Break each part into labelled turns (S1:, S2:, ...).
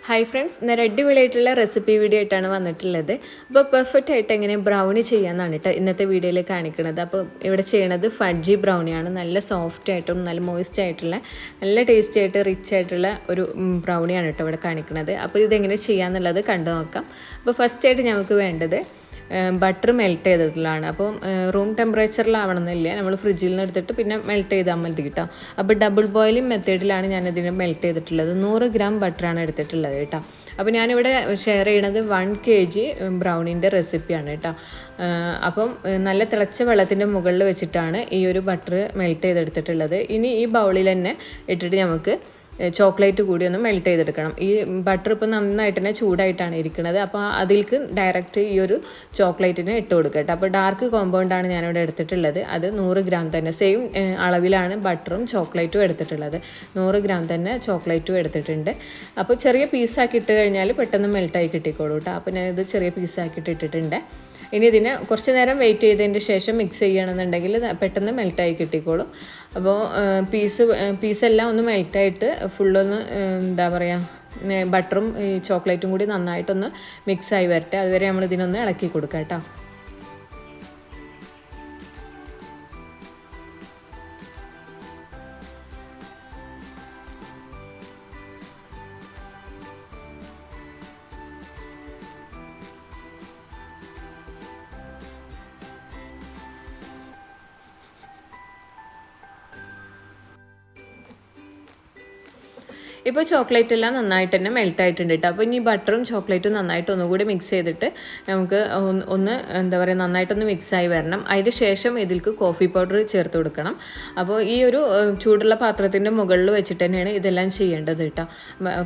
S1: Hi friends, ഞാൻ അടിപൊളിയായിട്ടുള്ള recipe video ആയിട്ടാണ് വന്നിട്ടുള്ളത്. അപ്പോൾ പെർഫെക്റ്റ് ആയിട്ട് എങ്ങനെ ബ്രൗണി ചെയ്യാമെന്നാണ് കേട്ടോ ഇന്നത്തെ വീഡിയോയിൽ കാണിക്കുന്നത്. അപ്പോൾ ഇവിടെ ചെയ്യണത് ഫഡ്ജി ബ്രൗണിയാണ്. നല്ല സോഫ്റ്റ് ആയിട്ടും നല്ല മോയിസ്റ്റ് ആയിട്ടുള്ള നല്ല ടേസ്റ്റി ആയിട്ട് റിച്ച് ആയിട്ടുള്ള ഒരു ബ്രൗണിയാണ് കേട്ടോ ഇവിടെ കാണിക്കുന്നത്. അപ്പോൾ ഇതെങ്ങനെ ചെയ്യാമെന്നുള്ളത് കണ്ടു നോക്കാം. അപ്പോൾ ഫസ്റ്റ് ആയിട്ട് നമുക്ക് വേണ്ടത് ബട്ടർ മെൽറ്റ് ചെയ്തിട്ടുള്ളതാണ്. അപ്പോൾ റൂം ടെമ്പറേച്ചറിലാവണമെന്നില്ല, നമ്മൾ ഫ്രിഡ്ജിൽ നിന്ന് എടുത്തിട്ട് പിന്നെ മെൽറ്റ് ചെയ്താൽ മതി കേട്ടോ. അപ്പോൾ ഡബിൾ ബോയിലിംഗ് മെത്തേഡിലാണ് ഞാനിതിനെ മെൽറ്റ് ചെയ്തിട്ടുള്ളത്. 100 ഗ്രാം ബട്ടറാണ് എടുത്തിട്ടുള്ളത് കേട്ടോ. അപ്പോൾ ഞാനിവിടെ ഷെയർ ചെയ്യണത് 1 kg ബ്രൗണിൻ്റെ റെസിപ്പിയാണ് കേട്ടോ. അപ്പം നല്ല തിളച്ച വെള്ളത്തിൻ്റെ മുകളിൽ വെച്ചിട്ടാണ് ഈ ഒരു ബട്ടർ മെൽറ്റ് ചെയ്തെടുത്തിട്ടുള്ളത്. ഇനി ഈ ബൗളിൽ തന്നെ ഇട്ടിട്ട് നമുക്ക് ചോക്ലേറ്റ് കൂടി ഒന്ന് മെൽറ്റ് ചെയ്തെടുക്കണം. ഈ ബട്ടർ ഇപ്പോൾ നന്നായിട്ട് തന്നെ ചൂടായിട്ടാണ് ഇരിക്കുന്നത്. അപ്പോൾ അതിലേക്ക് ഡയറക്റ്റ് ഈ ഒരു ചോക്ലേറ്റിന് ഇട്ട് കൊടുക്കട്ടെ. അപ്പോൾ ഡാർക്ക് കോമ്പൗണ്ടാണ് ഞാനിവിടെ എടുത്തിട്ടുള്ളത്. അത് 100 ഗ്രാം തന്നെ സെയിം അളവിലാണ് ബട്ടറും ചോക്ലേറ്റും എടുത്തിട്ടുള്ളത്. 100 ഗ്രാം തന്നെ ചോക്ലേറ്റും എടുത്തിട്ടുണ്ട്. അപ്പോൾ ചെറിയ പീസാക്കി ഇട്ട് കഴിഞ്ഞാൽ പെട്ടെന്ന് മെൽറ്റായി കിട്ടിക്കോളൂ കേട്ടോ. അപ്പോൾ ഞാനിത് ചെറിയ പീസാക്കിയിട്ട് ഇട്ടിട്ടുണ്ട്. ഇനി ഇതിനെ കുറച്ച് നേരം വെയിറ്റ് ചെയ്തതിൻ്റെ ശേഷം മിക്സ് ചെയ്യണമെന്നുണ്ടെങ്കിൽ പെട്ടെന്ന് മെൽറ്റായി കിട്ടിക്കോളും. അപ്പോൾ പീസെല്ലാം ഒന്ന് മെൽറ്റായിട്ട് ഫുള്ളൊന്ന് എന്താ പറയുക, ബട്ടറും ഈ ചോക്ലേറ്റും കൂടി നന്നായിട്ടൊന്ന് മിക്സായി വരട്ടെ. അതുവരെ നമ്മൾ ഇതിനൊന്ന് ഇളക്കി കൊടുക്കാം കേട്ടോ. ഇപ്പോൾ ചോക്ലേറ്റ് എല്ലാം നന്നായിട്ട് തന്നെ മെൽറ്റ് ആയിട്ടുണ്ട് കേട്ടോ. അപ്പോൾ ഇനി ബട്ടറും ചോക്ലേറ്റും നന്നായിട്ട് ഒന്നുകൂടി മിക്സ് ചെയ്തിട്ട് നമുക്ക് ഒന്ന് എന്താ പറയുക നന്നായിട്ടൊന്ന് മിക്സായി വരണം. അതിന് ശേഷം ഇതിലേക്ക് കോഫി പൗഡർ ചേർത്ത് കൊടുക്കണം. അപ്പോൾ ഈ ഒരു ചൂടുള്ള പാത്രത്തിൻ്റെ മുകളിൽ വെച്ചിട്ട് തന്നെയാണ് ഇതെല്ലാം ചെയ്യേണ്ടത് കേട്ടോ.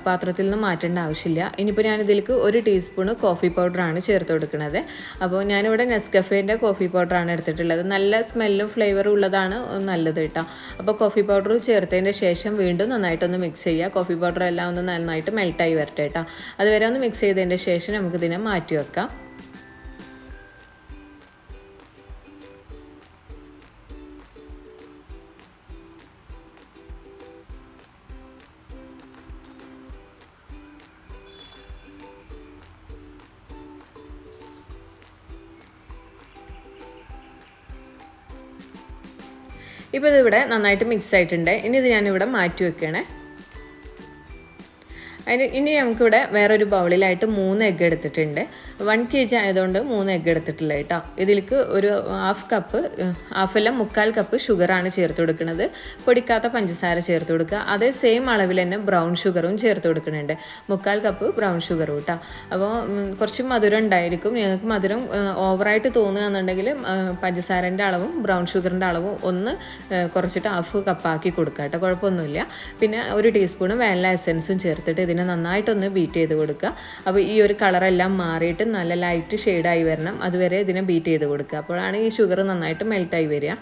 S1: പാത്രത്തിൽ നിന്ന് മാറ്റേണ്ട ആവശ്യമില്ല. ഇനിയിപ്പോൾ ഞാനിതിലേക്ക് 1 ടീസ്പൂണ് കോഫി പൗഡറാണ് ചേർത്ത് കൊടുക്കുന്നത്. അപ്പോൾ ഞാനിവിടെ നെസ്കഫേൻ്റെ കോഫി പൗഡറാണ് എടുത്തിട്ടുള്ളത്. നല്ല സ്മെല്ലും ഫ്ലേവറും ഉള്ളതാണ് നല്ലത് കേട്ടോ. അപ്പോൾ കോഫി പൗഡർ ചേർത്തതിൻ്റെ ശേഷം വീണ്ടും നന്നായിട്ടൊന്ന് മിക്സ് ചെയ്യുക. കോഫി പൗഡർ എല്ലാം ഒന്ന് നന്നായിട്ട് മെൽറ്റായി വരട്ടെ കേട്ടോ. അതുവരെ ഒന്ന് മിക്സ് ചെയ്തതിൻ്റെ ശേഷം നമുക്കിതിനെ മാറ്റി വെക്കാം. ഇപ്പോൾ ഇതിവിടെ നന്നായിട്ട് മിക്സ് ആയിട്ടുണ്ട്. ഇനി ഇത് ഞാനിവിടെ മാറ്റി വെക്കണേ. ഇനി നമുക്കിവിടെ വേറൊരു ബൗളിലായിട്ട് 3 എഗ്ഗ് എടുത്തിട്ടുണ്ട്. 1 kg ആയതുകൊണ്ട് 3 എഗ്ഗ് എടുത്തിട്ടുള്ളത് കേട്ടോ. ഇതിലേക്ക് ഒരു ഹാഫല്ല 1/4 കപ്പ് ഷുഗറാണ് ചേർത്ത് കൊടുക്കുന്നത്. പൊടിക്കാത്ത പഞ്ചസാര ചേർത്ത് കൊടുക്കുക. അതേ സെയിം അളവിൽ തന്നെ ബ്രൗൺ ഷുഗറും ചേർത്ത് കൊടുക്കുന്നുണ്ട്. 1/4 കപ്പ് ബ്രൗൺ ഷുഗറും കേട്ടോ. അപ്പോൾ കുറച്ച് മധുരം ഉണ്ടായിരിക്കും. നിങ്ങൾക്ക് മധുരം ഓവറായിട്ട് തോന്നുകയെന്നുണ്ടെങ്കിൽ പഞ്ചസാരൻ്റെ അളവും ബ്രൗൺ ഷുഗറിൻ്റെ അളവും ഒന്ന് കുറച്ചിട്ട് 1/2 കപ്പാക്കി കൊടുക്കുക കേട്ടോ. കുഴപ്പമൊന്നുമില്ല. പിന്നെ 1 ടീസ്പൂണ് വാനില എസൻസും ചേർത്തിട്ട് ഇതിനെ നന്നായിട്ടൊന്ന് ബീറ്റ് ചെയ്ത് കൊടുക്കുക. അപ്പോൾ ഈ ഒരു കളറെല്ലാം മാറിയിട്ട് നല്ല ലൈറ്റ് ഷെയ്ഡായി വരണം. അതുവരെ ഇതിനെ ബീറ്റ് ചെയ്ത് കൊടുക്കുക. അപ്പോഴാണ് ഈ ഷുഗർ നന്നായിട്ട് മെൽറ്റായി വരിക.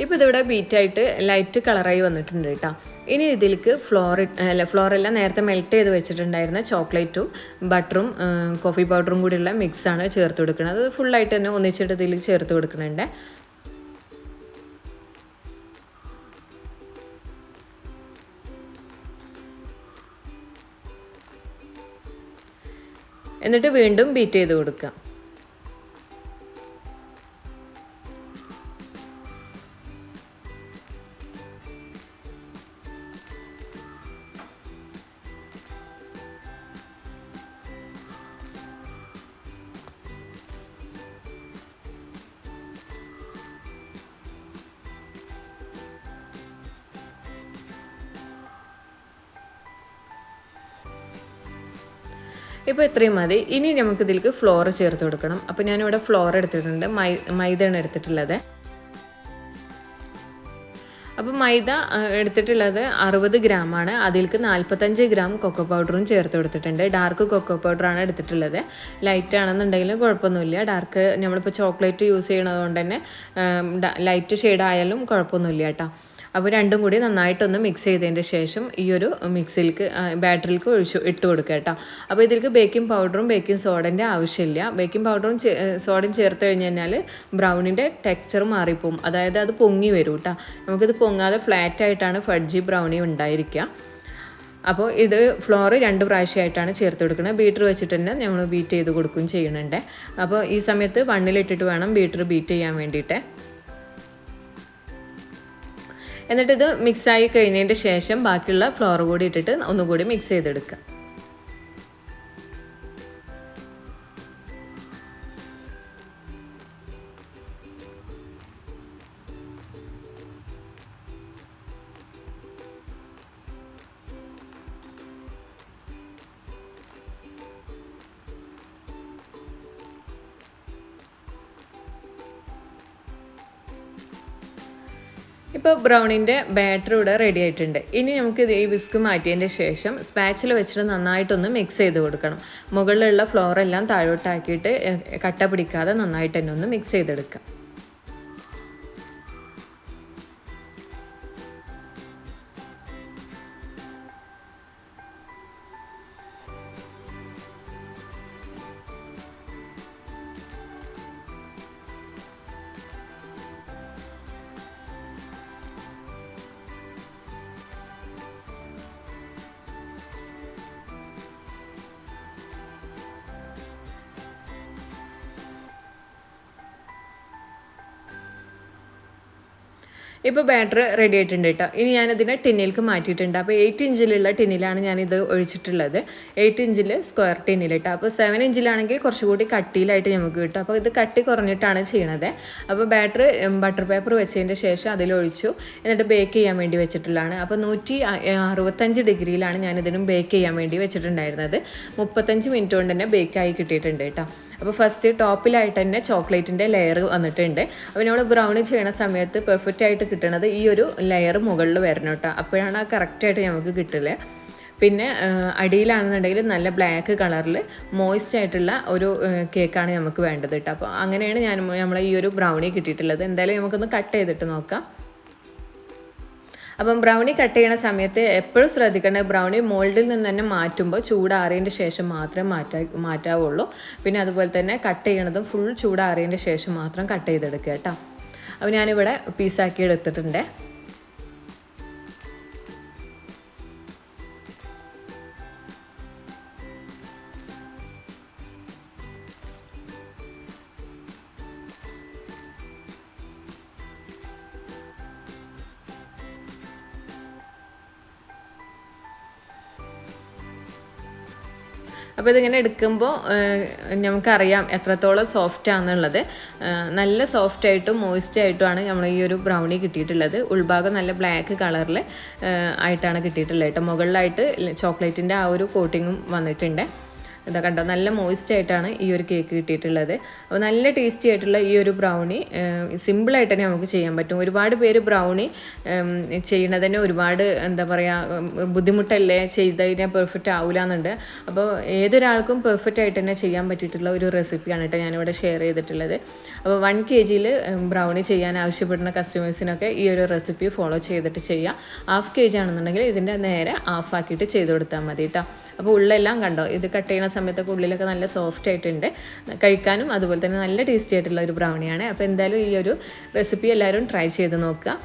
S1: ഇപ്പോൾ ഇതിവിടെ ബീറ്റായിട്ട് ലൈറ്റ് കളറായി വന്നിട്ടുണ്ട് കേട്ടോ. ഇനി ഇതിലേക്ക് ഫ്ലോറെല്ലാം നേരത്തെ മെൽറ്റ് ചെയ്ത് വെച്ചിട്ടുണ്ടായിരുന്ന ചോക്ലേറ്റും ബട്ടറും കോഫി പൗഡറും കൂടിയുള്ള മിക്സാണ് ചേർത്ത് കൊടുക്കുന്നത്. അത് ഫുള്ളായിട്ട് തന്നെ ഒന്നിച്ചിട്ട് ഇതിൽ ചേർത്ത് കൊടുക്കുന്നുണ്ട്. എന്നിട്ട് വീണ്ടും ബീറ്റ് ചെയ്ത് കൊടുക്കുക. ഇപ്പോൾ ഇത്രയും മതി. ഇനി നമുക്ക് ഇതിലേക്ക് ഫ്ലോർ ചേർത്ത് കൊടുക്കണം. അപ്പോൾ ഞാനിവിടെ ഫ്ലോർ എടുത്തിട്ടുണ്ട്, മൈദയാണ് എടുത്തിട്ടുള്ളത്. അപ്പോൾ മൈദ എടുത്തിട്ടുള്ളത് 60 ഗ്രാമാണ്. അതിലേക്ക് 45 ഗ്രാം കൊക്കോ പൗഡറും ചേർത്ത് കൊടുത്തിട്ടുണ്ട്. ഡാർക്ക് കൊക്കോ പൗഡറാണ് എടുത്തിട്ടുള്ളത്. ലൈറ്റ് ആണെന്നുണ്ടെങ്കിൽ കുഴപ്പമൊന്നുമില്ല. ഡാർക്ക് നമ്മളിപ്പോൾ ചോക്ലേറ്റ് യൂസ് ചെയ്യണത് കൊണ്ട് തന്നെ ലൈറ്റ് ഷെയ്ഡ് ആയാലും കുഴപ്പമൊന്നുമില്ല കേട്ടോ. അപ്പോൾ രണ്ടും കൂടി നന്നായിട്ടൊന്ന് മിക്സ് ചെയ്തതിൻ്റെ ശേഷം ഈ ഒരു മിക്സിലേക്ക് ബാറ്ററിലേക്ക് ഇട്ട് കൊടുക്കുക കേട്ടോ. അപ്പോൾ ഇതിലേക്ക് ബേക്കിംഗ് പൗഡറും ബേക്കിംഗ് സോഡൻ്റെ ആവശ്യമില്ല. ബേക്കിംഗ് പൗഡറും സോഡയും ചേർത്ത് കഴിഞ്ഞ് കഴിഞ്ഞാൽ ബ്രൗണിൻ്റെ ടെക്സ്ചർ മാറിപ്പോവും. അതായത് അത് പൊങ്ങി വരും കേട്ടോ. നമുക്കിത് പൊങ്ങാതെ ഫ്ലാറ്റായിട്ടാണ് ഫഡ്ജി ബ്രൗണി ഉണ്ടായിരിക്കുക. അപ്പോൾ ഇത് ഫ്ലോർ 2 പ്രാവശ്യമായിട്ടാണ് ചേർത്ത് കൊടുക്കുന്നത്. ബീറ്റർ വെച്ചിട്ട് തന്നെ നമ്മൾ ബീറ്റ് ചെയ്ത് കൊടുക്കുകയും ചെയ്യുന്നുണ്ട്. അപ്പോൾ ഈ സമയത്ത് 1-ലിട്ടിട്ട് വേണം ബീറ്റർ ബീറ്റ് ചെയ്യാൻ വേണ്ടിയിട്ട്. എന്നിട്ടിത് മിക്സായി കഴിഞ്ഞതിൻ്റെ ശേഷം ബാക്കിയുള്ള ഫ്ലോർ കൂടി ഇട്ടിട്ട് ഒന്നുകൂടി മിക്സ് ചെയ്തെടുക്കുക. ഇപ്പോൾ ബ്രൗണിൻ്റെ ബാറ്റർ ഇവിടെ റെഡി ആയിട്ടുണ്ട്. ഇനി നമുക്ക് ഈ വിസ്ക് മാറ്റിയതിൻ്റെ ശേഷം സ്പാച്ചിൽ വെച്ചിട്ട് നന്നായിട്ടൊന്ന് മിക്സ് ചെയ്ത് കൊടുക്കണം. മുകളിലുള്ള ഫ്ലോറെല്ലാം താഴോട്ടാക്കിയിട്ട് കട്ട പിടിക്കാതെ നന്നായിട്ട് തന്നെ ഒന്ന് മിക്സ് ചെയ്തെടുക്കാം. ഇപ്പോൾ ബാറ്റർ റെഡി ആയിട്ടുണ്ട് കേട്ടോ. ഇനി ഞാനിതിനെ ടിന്നിലേക്ക് മാറ്റിയിട്ടുണ്ട്. അപ്പോൾ 8 ഇഞ്ചിലുള്ള ടിന്നിലാണ് ഞാനിത് ഒഴിച്ചിട്ടുള്ളത്. 8 ഇഞ്ചിൽ സ്ക്വയർ ടിന്നിൽ കേട്ടോ. അപ്പോൾ 7 ഇഞ്ചിലാണെങ്കിൽ കുറച്ചുകൂടി കട്ടിയിലായിട്ട് നമുക്ക് കിട്ടും. അപ്പോൾ ഇത് കട്ടി കുറഞ്ഞിട്ടാണ് ചെയ്യണത്. അപ്പോൾ ബാറ്റർ ബട്ടർ പേപ്പർ വെച്ചതിൻ്റെ ശേഷം അതിലൊഴിച്ചു. എന്നിട്ട് ബേക്ക് ചെയ്യാൻ വേണ്ടി വെച്ചിട്ടുള്ളതാണ്. അപ്പോൾ 165 ഡിഗ്രിയിലാണ് ഞാനിതിനും ബേക്ക് ചെയ്യാൻ വേണ്ടി വെച്ചിട്ടുണ്ടായിരുന്നത്. 35 മിനിറ്റ് കൊണ്ട് തന്നെ ബേക്കായി കിട്ടിയിട്ടുണ്ട് കേട്ടോ. അപ്പോൾ ഫസ്റ്റ് ടോപ്പിലായിട്ട് തന്നെ ചോക്ലേറ്റിൻ്റെ ലെയർ വന്നിട്ടുണ്ട്. അപ്പോൾ നമ്മൾ ബ്രൗണി ചെയ്യണ സമയത്ത് പെർഫെക്റ്റ് ആയിട്ട് കിട്ടണത് ഈ ഒരു ലെയർ മുകളിൽ വരണം കേട്ടോ. അപ്പോഴാണ് ആ കറക്റ്റായിട്ട് നമുക്ക് കിട്ടില്ല. പിന്നെ അടിയിലാണെന്നുണ്ടെങ്കിൽ നല്ല ബ്ലാക്ക് കളറിൽ മോയിസ്റ്റ് ആയിട്ടുള്ള ഒരു കേക്കാണ് നമുക്ക് വേണ്ടത് കേട്ടോ. അപ്പോൾ അങ്ങനെയാണ് നമ്മളെ ഈ ഒരു ബ്രൗണി കിട്ടിയിട്ടുള്ളത്. എന്തായാലും നമുക്കൊന്ന് കട്ട് ചെയ്തിട്ട് നോക്കാം. അപ്പം ബ്രൗണി കട്ട് ചെയ്യണ സമയത്ത് എപ്പോഴും ശ്രദ്ധിക്കേണ്ടത് ബ്രൗണി മോൾഡിൽ നിന്ന് തന്നെ മാറ്റുമ്പോൾ ചൂടാറിയതിൻ്റെ ശേഷം മാത്രമേ മാറ്റാവുള്ളൂ. പിന്നെ അതുപോലെ തന്നെ കട്ട് ചെയ്യണതും ഫുൾ ചൂടാറിയതിൻ്റെ ശേഷം മാത്രം കട്ട് ചെയ്തെടുക്കുക കേട്ടോ. അപ്പോൾ ഞാനിവിടെ പീസാക്കി എടുത്തിട്ടുണ്ട്. അപ്പോൾ ഇതിങ്ങനെ എടുക്കുമ്പോൾ നമുക്കറിയാം എത്രത്തോളം സോഫ്റ്റ് ആണെന്നുള്ളത്. നല്ല സോഫ്റ്റായിട്ടും മോയിസ്റ്റായിട്ടുമാണ് നമ്മൾ ഈ ഒരു ബ്രൗണി കിട്ടിയിട്ടുള്ളത്. ഉൾഭാഗം നല്ല ബ്ലാക്ക് കളറിൽ ആയിട്ടാണ് കിട്ടിയിട്ടുള്ളത് കേട്ടോ. മുകളിലായിട്ട് ചോക്ലേറ്റിൻ്റെ ആ ഒരു കോട്ടിങ്ങും വന്നിട്ടുണ്ട്. ഇതാ കണ്ടോ, നല്ല മോയിസ്റ്റ് ആയിട്ടാണ് ഈ ഒരു കേക്ക് കിട്ടിയിട്ടുള്ളത്. അപ്പോൾ നല്ല ടേസ്റ്റി ആയിട്ടുള്ള ഈ ഒരു ബ്രൗണി സിമ്പിളായിട്ട് തന്നെ നമുക്ക് ചെയ്യാൻ പറ്റും. ഒരുപാട് പേര് ബ്രൗണി ചെയ്യണതിന് ഒരുപാട് എന്താ പറയുക ബുദ്ധിമുട്ടല്ലേ, ചെയ്ത് കഴിഞ്ഞാൽ പെർഫെക്റ്റ് ആവില്ല എന്നുണ്ട്. അപ്പോൾ ഏതൊരാൾക്കും പെർഫെക്റ്റ് ആയിട്ട് തന്നെ ചെയ്യാൻ പറ്റിയിട്ടുള്ള ഒരു റെസിപ്പിയാണ് കേട്ടോ ഞാനിവിടെ ഷെയർ ചെയ്തിട്ടുള്ളത്. അപ്പോൾ 1 kg ബ്രൗണി ചെയ്യാൻ ആവശ്യപ്പെടുന്ന കസ്റ്റമേഴ്സിനൊക്കെ ഈ ഒരു റെസിപ്പി ഫോളോ ചെയ്തിട്ട് ചെയ്യാം. 1/2 kg ആണെന്നുണ്ടെങ്കിൽ ഇതിൻ്റെ നേരെ ഹാഫ് ആക്കിയിട്ട് ചെയ്ത് കൊടുത്താൽ മതി കേട്ടോ. അപ്പോൾ ഉള്ളെല്ലാം കണ്ടോ, ഇത് കട്ട് ചെയ്യുന്ന സമയത്തൊക്കെ ഉള്ളിലൊക്കെ നല്ല സോഫ്റ്റ് ആയിട്ടുണ്ട്. കഴിക്കാനും അതുപോലെ തന്നെ നല്ല ടേസ്റ്റി ആയിട്ടുള്ള ഒരു ബ്രൗണിയാണ്. അപ്പോൾ എന്തായാലും ഈ ഒരു റെസിപ്പി എല്ലാവരും ട്രൈ ചെയ്ത് നോക്കുക.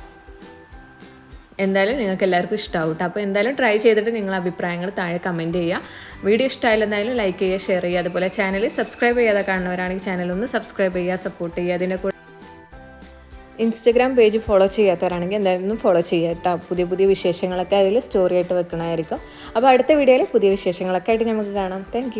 S1: എന്തായാലും നിങ്ങൾക്ക് എല്ലാവർക്കും ഇഷ്ടമാവും കേട്ടോ. അപ്പോൾ എന്തായാലും ട്രൈ ചെയ്തിട്ട് നിങ്ങളുടെ അഭിപ്രായങ്ങൾ താഴെ കമൻറ്റ് ചെയ്യുക. വീഡിയോ ഇഷ്ടമായാലും എന്തായാലും ലൈക്ക് ചെയ്യുക, ഷെയർ ചെയ്യുക. അതുപോലെ ചാനൽ സബ്സ്ക്രൈബ് ചെയ്യാതെ കാണുന്നവരാണെങ്കിൽ ചാനലൊന്ന് സബ്സ്ക്രൈബ് ചെയ്യുക, സപ്പോർട്ട് ചെയ്യുക. അതിൻ്റെ കൂടെ ഇൻസ്റ്റഗ്രാം പേജ് ഫോളോ ചെയ്യാത്തവരാണെങ്കിൽ എന്തായാലും ഫോളോ ചെയ്യുക കേട്ടോ. പുതിയ പുതിയ വിശേഷങ്ങളൊക്കെ അതിൽ സ്റ്റോറി ആയിട്ട് വെക്കണമായിരിക്കും. അപ്പോൾ അടുത്ത വീഡിയോയിൽ പുതിയ വിശേഷങ്ങളൊക്കെ ആയിട്ട് നമുക്ക് കാണാം. താങ്ക്